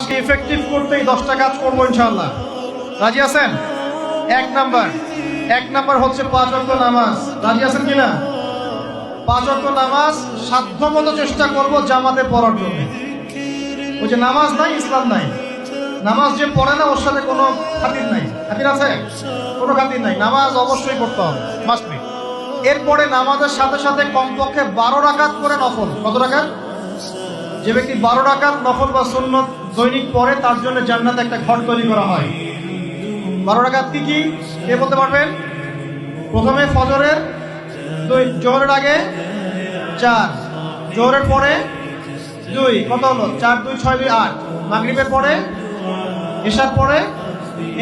মাসকে ইফেক্টিভ করতেই 10টা কাজ করবো ইনশাআল্লাহ। রাজি আছেন? এক নাম্বার হচ্ছে 5 ওয়াক্ত নামাজ। রাজি আছেন কিনা? 5 ওয়াক্ত নামাজ সাধ্যমতো চেষ্টা করব জামাতে পড়ার জন্য। ওই যে নামাজ নাই ইসলাম নাই, নামাজ যে পড়ে না ওর সাথে কোনো খাতির নাই। খাতির আছে? কোনো খাতির নাই। নামাজ অবশ্যই পড়তে হবে, মাস্ট বি। এরপরে নামাজের সাথে সাথে কমপক্ষে 12 রাকাত করে নফল। কত রাকাত? যে ব্যক্তি 12 রাকাত নফল বা সুন্নত দৈনিক পড়ে তার জন্য জান্নাতে একটা ঘর তৈরি করা হয়। 12 রাকাত কি কি কে বলতে পারবেন? প্রথমে ফজরের 2, জোহরের আগে 4, জোহরের পরে 2, কত হলো? 4, 2, 6, 2, 8। মাগরিবের পরে, ইশার পরে,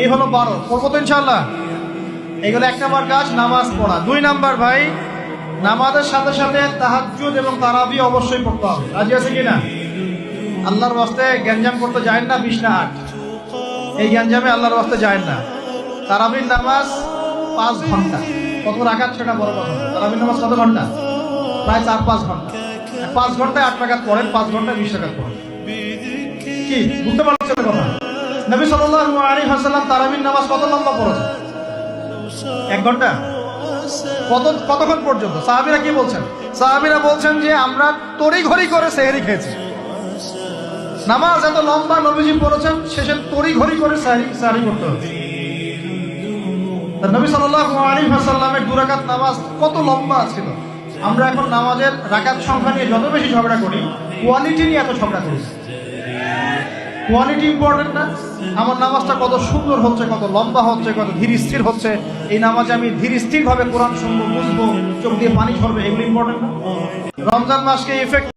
এই হলো 12। পড়বো তো ইনশাআল্লাহ? এইগুলো 1 নাম্বার কাজ, নামাজ পড়া। 2 নাম্বার ভাই, নামাজের সাথে সাথে তাহাজ্জুদ এবং তারাবি অবশ্যই পড়তে হবে। রাজি আছে কিনা? আল্লাহর ওয়াস্তে গ্যাঞ্জাম করতে যায় না 20 না 8, এই গ্যাঞ্জামে আল্লাহর ওয়াস্তে যায় না। তারাবির নামাজ 5 ঘন্টা। কত রাকাত সেটা বড় কথা। তারাবির নামাজ কত ঘন্টা? প্রায় 4-5 ঘন্টা। 5 ঘন্টায় 8 রাকাত পড়েন, 5 ঘন্টায় 20 রাকাত পড়েন। কি বুঝতে পারছেন কথা? নবী সাল্লাল্লাহু আলাইহি ওয়াসাল্লাম তারাবির নামাজ কত লম্বা পড়েছেন? 1 ঘন্টা। কতক্ষণ পর্যন্ত? সাহাবীরা কি বলছেন? সাহাবীরা বলছেন যে আমরা তড়িঘড়ি করে সেহরি খেয়েছি। নামাজ এত লম্বা নবীজি পড়েছেন, শেষে তড়িঘড়ি করে সেহরি করতে হচ্ছে। নবী সাল্লাল্লাহু আলাইহি ওয়াসাল্লামের 2 রাকাত নামাজ কত লম্বা ছিল। আমরা এখন নামাজের রাকাত সংখ্যা নিয়ে যত বেশি ঝগড়া করি, কোয়ালিটি নিয়ে এত ঝগড়া করি। কোয়ালিটি ইম্পর্টেন্ট না? আমার নামাজটা কত সুন্দর হচ্ছে, কত লম্বা হচ্ছে, কত ধীর স্থির হচ্ছে, এই নামাজে আমি ধীর স্থির ভাবে কোরআন শুনবো, বুঝবো, চোখ দিয়ে পানি ঝরবে, এগুলো ইম্পর্টেন্ট না? রমজান মাসকে ইফেক্ট